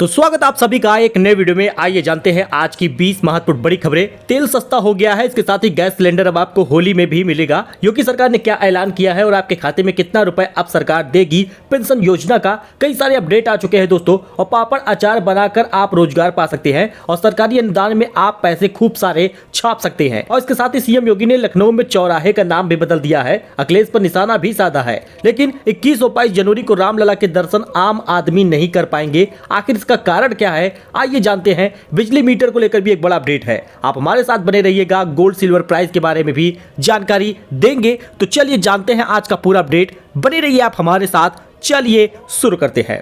तो स्वागत आप सभी का एक नए वीडियो में। आइए जानते हैं आज की 20 महत्वपूर्ण बड़ी खबरें। तेल सस्ता हो गया है, इसके साथ ही गैस सिलेंडर अब आपको होली में भी मिलेगा। योगी सरकार ने क्या ऐलान किया है और आपके खाते में कितना रुपए अब सरकार देगी। पेंशन योजना का कई सारे अपडेट आ चुके हैं दोस्तों। और पापड़ अचार बनाकर आप रोजगार पा सकते हैं और सरकारी अनुदान में आप पैसे खूब सारे छाप सकते हैं। और इसके साथ ही सीएम योगी ने लखनऊ में चौराहे का नाम भी बदल दिया है। अखिलेश पर निशाना भी साधा है, लेकिन 21 और 22 जनवरी को रामलला के दर्शन आम आदमी नहीं कर पाएंगे। आखिर इसका कारण क्या है, आइए जानते हैं। बिजली मीटर को लेकर भी एक बड़ा अपडेट है। आप हमारे साथ बने रहिएगा। गोल्ड सिल्वर प्राइस के बारे में भी जानकारी देंगे। तो चलिए जानते हैं आज का पूरा अपडेट। बने रहिए आप हमारे साथ। चलिए शुरू करते हैं।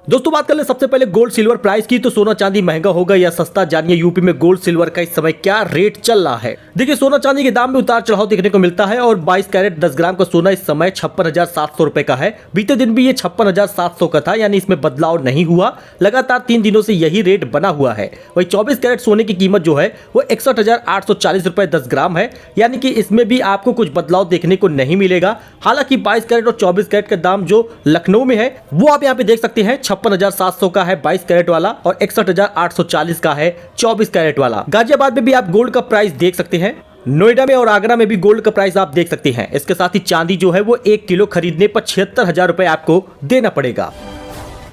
दोस्तों बात कर ले सबसे पहले गोल्ड सिल्वर प्राइस की। तो सोना चांदी महंगा होगा या सस्ता, जानिए यूपी में गोल्ड सिल्वर का इस समय क्या रेट चल रहा है। देखिए सोना चांदी के दाम में उतार चढ़ाव देखने को मिलता है और 22 कैरेट 10 ग्राम का सोना इस समय 56,700 रुपए का है। बीते दिन भी ये 56,700 का था, यानी इसमें बदलाव नहीं हुआ। लगातार 3 दिनों से यही रेट बना हुआ है। वही 24 कैरेट सोने की कीमत जो है वो 61,840 रुपए 10 ग्राम है, यानी कि इसमें भी आपको कुछ बदलाव देखने को नहीं मिलेगा। हालांकि 22 कैरेट और 24 कैरेट का दाम जो लखनऊ में है वो आप यहाँ पे देख सकते हैं। 56,700 का है 22 कैरेट वाला और 61,840 का है 24 कैरेट वाला। गाजियाबाद में भी आप गोल्ड का प्राइस देख सकते हैं। नोएडा में और आगरा में भी गोल्ड का प्राइस आप देख सकते हैं। इसके साथ ही चांदी जो है वो 1 किलो खरीदने पर 76,000 रुपए आपको देना पड़ेगा।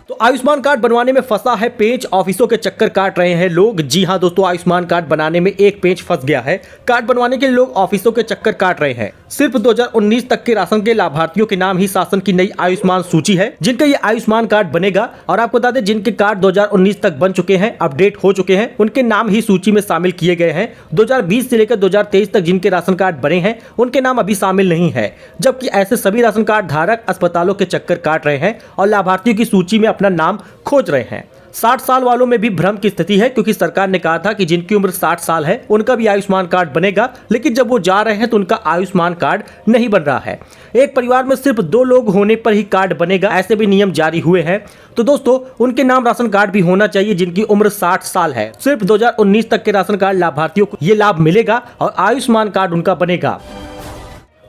तो आयुष्मान कार्ड बनवाने में फंसा है पेंच, ऑफिसों के चक्कर काट रहे हैं लोग। जी हां दोस्तों, आयुष्मान कार्ड बनाने में एक पेंच फंस गया है। कार्ड बनवाने के लिए लोग ऑफिसों के चक्कर काट रहे हैं। सिर्फ 2019 तक के राशन के लाभार्थियों के नाम ही शासन की नई आयुष्मान सूची है जिनका ये आयुष्मान कार्ड बनेगा। और आपको बता दें जिनके कार्ड 2019 तक बन चुके हैं, अपडेट हो चुके हैं, उनके नाम ही सूची में शामिल किए गए हैं। 2020 से लेकर 2023 तक जिनके राशन कार्ड बने हैं उनके नाम अभी शामिल नहीं है। जबकि ऐसे सभी राशन कार्ड धारक अस्पतालों के चक्कर काट रहे हैं और लाभार्थियों की सूची में अपना नाम खोज रहे हैं। 60 साल वालों में भी भ्रम की स्थिति है, क्योंकि सरकार ने कहा था कि जिनकी उम्र 60 साल है उनका भी आयुष्मान कार्ड बनेगा, लेकिन जब वो जा रहे हैं तो उनका आयुष्मान कार्ड नहीं बन रहा है। एक परिवार में सिर्फ 2 लोग होने पर ही कार्ड बनेगा, ऐसे भी नियम जारी हुए हैं। तो दोस्तों उनके नाम राशन कार्ड भी होना चाहिए जिनकी उम्र 60 साल है। सिर्फ 2019 तक के राशन कार्ड लाभार्थियों को ये लाभ मिलेगा और आयुष्मान कार्ड उनका बनेगा।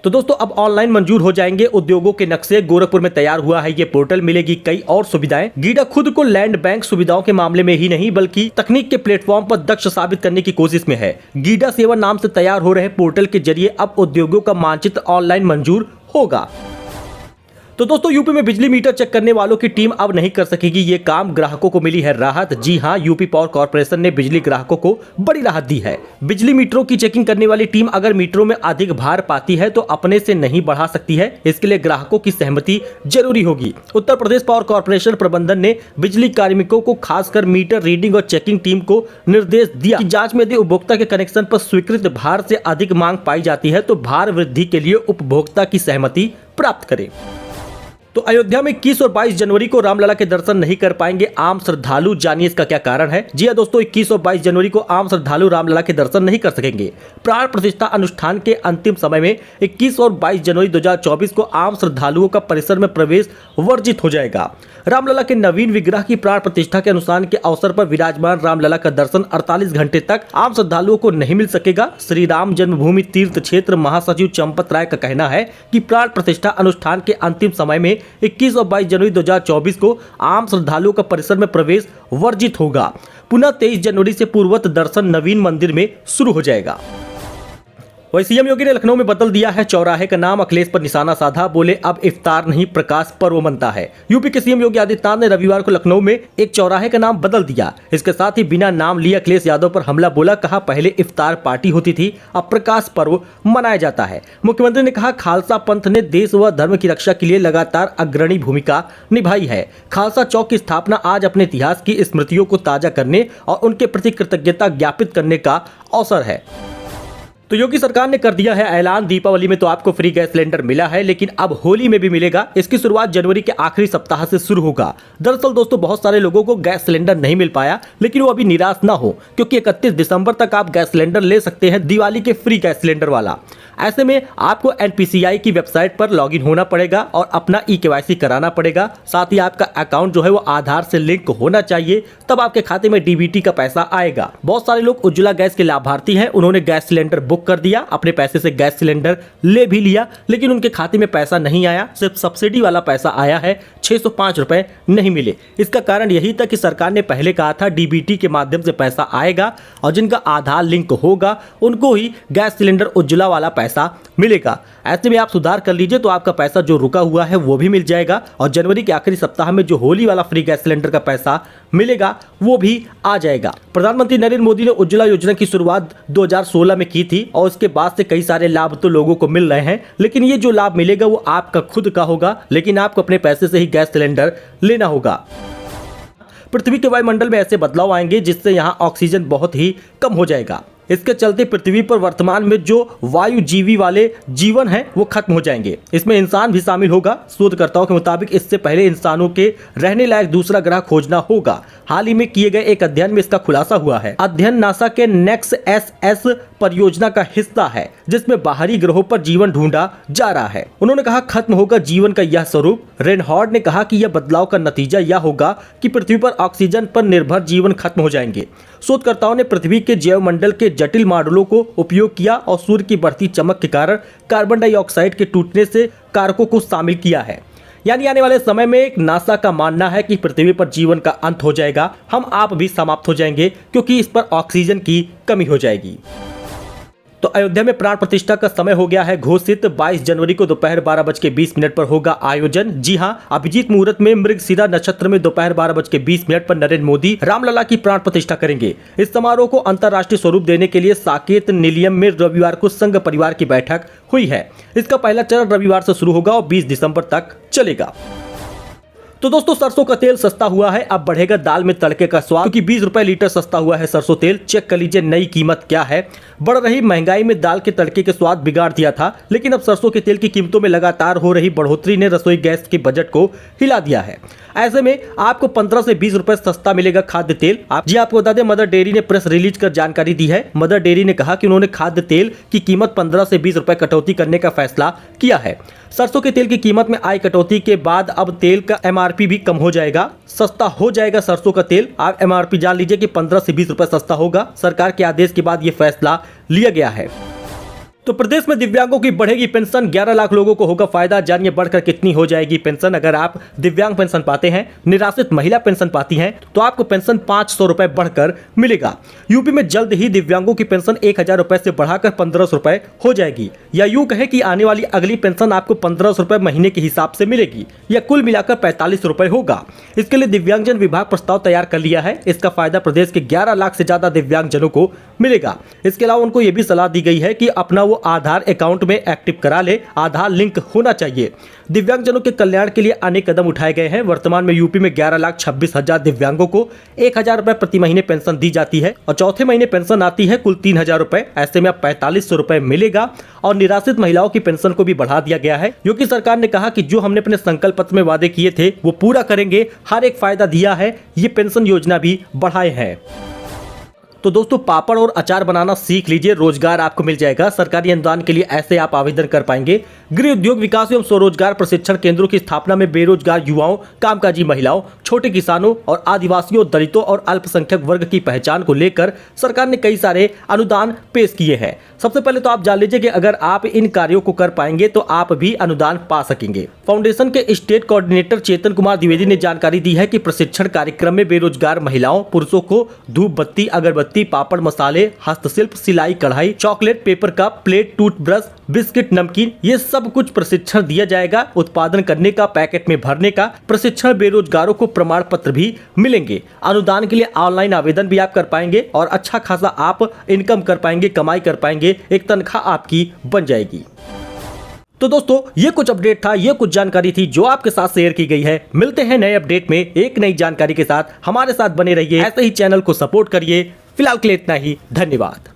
तो दोस्तों अब ऑनलाइन मंजूर हो जाएंगे उद्योगों के नक्शे। गोरखपुर में तैयार हुआ है ये पोर्टल, मिलेगी कई और सुविधाएं। गीडा खुद को लैंड बैंक सुविधाओं के मामले में ही नहीं बल्कि तकनीक के प्लेटफॉर्म पर दक्ष साबित करने की कोशिश में है। गीडा सेवा नाम से तैयार हो रहे पोर्टल के जरिए अब उद्योगों का मानचित्र ऑनलाइन मंजूर होगा। तो दोस्तों यूपी में बिजली मीटर चेक करने वालों की टीम अब नहीं कर सकेगी ये काम। ग्राहकों को मिली है राहत। जी हां, यूपी पावर कॉर्पोरेशन ने बिजली ग्राहकों को बड़ी राहत दी है। बिजली मीटरों की चेकिंग करने वाली टीम अगर मीटरों में अधिक भार पाती है तो अपने से नहीं बढ़ा सकती है। इसके लिए ग्राहकों की सहमति जरूरी होगी। उत्तर प्रदेश पावर कॉर्पोरेशन प्रबंधन ने बिजली कार्मिकों को खासकर मीटर रीडिंग और चेकिंग टीम को निर्देश दिया कि जांच में यदि उपभोक्ता के कनेक्शन पर स्वीकृत भार से अधिक मांग पाई जाती है तो भार वृद्धि के लिए उपभोक्ता की सहमति प्राप्त करें। तो अयोध्या में 21 और 22 जनवरी को रामलला के दर्शन नहीं कर पाएंगे आम श्रद्धालु। जानिए इसका क्या कारण है। जी हां दोस्तों, 21 और 22 जनवरी को आम श्रद्धालु रामलला के दर्शन नहीं कर सकेंगे। प्राण प्रतिष्ठा अनुष्ठान के अंतिम समय में 21 और 22 जनवरी 2024 को आम श्रद्धालुओं का परिसर में प्रवेश वर्जित हो जाएगा। रामलला के नवीन विग्रह की प्राण प्रतिष्ठा के अनुष्ठान के अवसर पर विराजमान रामलला का दर्शन 48 घंटे तक आम श्रद्धालुओं को नहीं मिल सकेगा। श्री राम जन्मभूमि तीर्थ क्षेत्र महासचिव चंपत राय का कहना है कि प्राण प्रतिष्ठा अनुष्ठान के अंतिम समय में 21 और 22 जनवरी 2024 को आम श्रद्धालुओं का परिसर में प्रवेश वर्जित होगा। पुनः 23 जनवरी से पूर्वत दर्शन नवीन मंदिर में शुरू हो जाएगा। वही सीएम योगी ने लखनऊ में बदल दिया है चौराहे का नाम। अखिलेश पर निशाना साधा, बोले अब इफ्तार नहीं प्रकाश पर्व मनता है। यूपी के सीएम योगी आदित्यनाथ ने रविवार को लखनऊ में एक चौराहे का नाम बदल दिया। इसके साथ ही बिना नाम लिए अखिलेश यादव पर हमला बोला। कहा पहले इफ्तार पार्टी होती थी, अब प्रकाश पर्व मनाया जाता है। मुख्यमंत्री ने कहा खालसा पंथ ने देश व धर्म की रक्षा के लिए लगातार अग्रणी भूमिका निभाई है। खालसा चौक की स्थापना आज अपने इतिहास की स्मृतियों को ताजा करने और उनके प्रति कृतज्ञता ज्ञापित करने का अवसर है। तो योगी सरकार ने कर दिया है ऐलान। दीपावली में तो आपको फ्री गैस सिलेंडर मिला है, लेकिन अब होली में भी मिलेगा। इसकी शुरुआत जनवरी के आखिरी सप्ताह से शुरू होगा। दरअसल दोस्तों बहुत सारे लोगों को गैस सिलेंडर नहीं मिल पाया, लेकिन वो अभी निराश ना हो, क्योंकि 31 दिसंबर तक आप गैस सिलेंडर ले सकते हैं, दिवाली के फ्री गैस सिलेंडर वाला। ऐसे में आपको NPCI की वेबसाइट पर लॉगिन होना पड़ेगा और अपना eKYC कराना पड़ेगा। साथ ही आपका अकाउंट जो है वो आधार से लिंक होना चाहिए, तब आपके खाते में DBT का पैसा आएगा। बहुत सारे लोग उज्ज्वला गैस के लाभार्थी हैं, उन्होंने गैस सिलेंडर बुक कर दिया, अपने पैसे से गैस सिलेंडर ले भी लिया, लेकिन उनके खाते में पैसा नहीं आया, सिर्फ सब्सिडी वाला पैसा आया है, 605 रुपए नहीं मिले। इसका कारण यही था कि सरकार ने पहले कहा था DBT के माध्यम से पैसा आएगा और जिनका आधार लिंक होगा उनको ही गैस सिलेंडर उज्ज्वला वाला पैसा मिलेगा। ऐसे में आप सुधार कर लीजिए तो आपका पैसा जो रुका हुआ है वो भी मिल जाएगा और जनवरी के आखिरी सप्ताह में जो होली वाला फ्री गैस सिलेंडर का पैसा मिलेगा वो भी आ जाएगा। प्रधानमंत्री नरेंद्र मोदी ने उज्ज्वला योजना की शुरुआत 2016 में की थी और उसके बाद से कई सारे लाभ तो लोगों को मिल रहे हैं, लेकिन ये जो लाभ मिलेगा वो आपका खुद का होगा, लेकिन आपको अपने पैसे से ही गैस सिलेंडर लेना होगा। पृथ्वी के वायुमंडल में ऐसे बदलाव आएंगे जिससे यहाँ ऑक्सीजन बहुत ही कम हो जाएगा। इसके चलते पृथ्वी पर वर्तमान में जो वायुजीवी वाले जीवन है वो खत्म हो जाएंगे। इसमें इंसान भी शामिल होगा। शोधकर्ताओं के मुताबिक इससे पहले इंसानों के रहने लायक दूसरा ग्रह खोजना होगा। हाल ही में किए गए एक अध्ययन में इसका खुलासा हुआ है। अध्ययन नासा के नेक्स्ट SS परियोजना का हिस्सा है जिसमें बाहरी ग्रहों पर जीवन ढूंढा जा रहा है। उन्होंने कहा खत्म होगा जीवन का यह स्वरूप। रेनहार्ड ने कहा कि यह बदलाव का नतीजा यह होगा कि पृथ्वी पर ऑक्सीजन पर निर्भर जीवन खत्म हो जाएंगे। शोधकर्ताओं ने पृथ्वी के जैवमंडल के जटिल मॉडलों को उपयोग किया और सूर्य की बढ़ती चमक के कारण कार्बन डाइऑक्साइड के टूटने से कारकों को शामिल किया है। यानी आने वाले समय में एक नासा का मानना है कि पृथ्वी पर जीवन का अंत हो जाएगा, हम आप भी समाप्त हो जाएंगे क्योंकि इस पर ऑक्सीजन की कमी हो जाएगी। तो अयोध्या में प्राण प्रतिष्ठा का समय हो गया है घोषित। 22 जनवरी को दोपहर 12:20 पर होगा आयोजन। जी हां, अभिजीत मुहूर्त में मृगशिरा नक्षत्र में दोपहर 12:20 पर नरेंद्र मोदी रामलला की प्राण प्रतिष्ठा करेंगे। इस समारोह को अंतर्राष्ट्रीय स्वरूप देने के लिए साकेत निलयम में रविवार को संघ परिवार की बैठक हुई है। इसका पहला चरण रविवार से शुरू होगा और 20 दिसंबर तक चलेगा। तो दोस्तों सरसों का तेल सस्ता हुआ है, अब बढ़ेगा दाल में तड़के का स्वाद, क्योंकि 20 रुपए लीटर सस्ता हुआ है सरसों तेल। चेक कर लीजिए नई कीमत क्या है। बढ़ रही महंगाई में दाल के तड़के के स्वाद बिगाड़ दिया था, लेकिन अब सरसों के तेल की कीमतों में लगातार हो रही बढ़ोतरी ने रसोई गैस के बजट को हिला दिया है। ऐसे में आपको 15 से 20 रुपए सस्ता मिलेगा खाद्य तेल। आपको बता दें, मदर डेयरी ने प्रेस रिलीज कर जानकारी दी है। मदर डेयरी ने कहा कि उन्होंने खाद्य तेल की कीमत 15 से 20 रुपए कटौती करने का फैसला किया है। सरसों के तेल की कीमत में आई कटौती के बाद अब तेल का MRP भी कम हो जाएगा, सस्ता हो जाएगा सरसों का तेल। आप MRP जान लीजिए कि 15 से 20 रुपए सस्ता होगा। सरकार के आदेश के बाद यह फैसला लिया गया है। तो प्रदेश में दिव्यांगों की बढ़ेगी पेंशन, 11 लाख लोगों को होगा फायदा। जानिए बढ़कर कितनी हो जाएगी पेंशन। अगर आप दिव्यांग पेंशन पाते हैं, निराश्रित महिला पेंशन पाती हैं, तो आपको पेंशन 500 रुपए बढ़कर मिलेगा। यूपी में जल्द ही दिव्यांगों की पेंशन 1000 रुपए से बढ़ाकर 1500 रुपए हो जाएगी। या यूं कहें कि आने वाली अगली पेंशन आपको 1500 रुपए महीने के हिसाब से मिलेगी। यह कुल मिलाकर 45 रुपए होगा। इसके लिए दिव्यांगजन विभाग प्रस्ताव तैयार कर लिया है। इसका फायदा प्रदेश के 11 लाख से ज्यादा दिव्यांगजनों को मिलेगा। इसके अलावा उनको यह भी सलाह दी गई है कि अपना आधार अकाउंट में एक्टिव करा ले, आधार लिंक होना चाहिए। दिव्यांगजनों के कल्याण के लिए अनेक कदम उठाए गए हैं। वर्तमान में यूपी में 11,26,000 दिव्यांगों को 1000 रुपए प्रति महीने पेंशन दी जाती है और चौथे महीने पेंशन आती है कुल 3000 रुपए। ऐसे में अब 4500 रुपए मिलेगा और निराश्रित महिलाओं की पेंशन को भी बढ़ा दिया गया है, क्योंकि सरकार ने कहा कि जो हमने अपने संकल्प पत्र में वादे किए थे वो पूरा करेंगे। हर एक फायदा दिया है, ये पेंशन योजना भी बढ़ाए हैं। तो दोस्तों पापड़ और अचार बनाना सीख लीजिए, रोजगार आपको मिल जाएगा। सरकारी अनुदान के लिए ऐसे आप आवेदन कर पाएंगे। गृह उद्योग विकास एवं स्वरोजगार प्रशिक्षण केंद्रों की स्थापना में बेरोजगार युवाओं, कामकाजी महिलाओं, छोटे किसानों और आदिवासियों, दलितों और अल्पसंख्यक वर्ग की पहचान को लेकर सरकार ने कई सारे अनुदान पेश किए हैं। सबसे पहले तो आप जान लीजिए कि अगर आप इन कार्यों को कर पाएंगे तो आप भी अनुदान पा सकेंगे। फाउंडेशन के स्टेट कोऑर्डिनेटर चेतन कुमार द्विवेदी ने जानकारी दी है कि प्रशिक्षण कार्यक्रम में बेरोजगार महिलाओं, पुरुषों को धूप बत्ती, अगरबत्ती, पापड़, मसाले, हस्तशिल्प, सिलाई, कढ़ाई, chocolate, paper cup, plate, toothbrush, biscuit, नमकीन, ये सब कुछ प्रशिक्षण दिया जाएगा। उत्पादन करने का, पैकेट में भरने का प्रशिक्षण, बेरोजगारों को प्रमाण पत्र भी मिलेंगे। अनुदान के लिए ऑनलाइन आवेदन भी आप कर पाएंगे और अच्छा खासा आप इनकम कर पाएंगे, कमाई कर पाएंगे, एक तनख्वाह आपकी बन जाएगी। तो दोस्तों ये कुछ अपडेट था, ये कुछ जानकारी थी जो आपके साथ शेयर की गई है। मिलते हैं नए अपडेट में एक नई जानकारी के साथ। हमारे साथ बने रहिए, ऐसे ही चैनल को सपोर्ट करिए। फिलहाल के लिए इतना ही, धन्यवाद।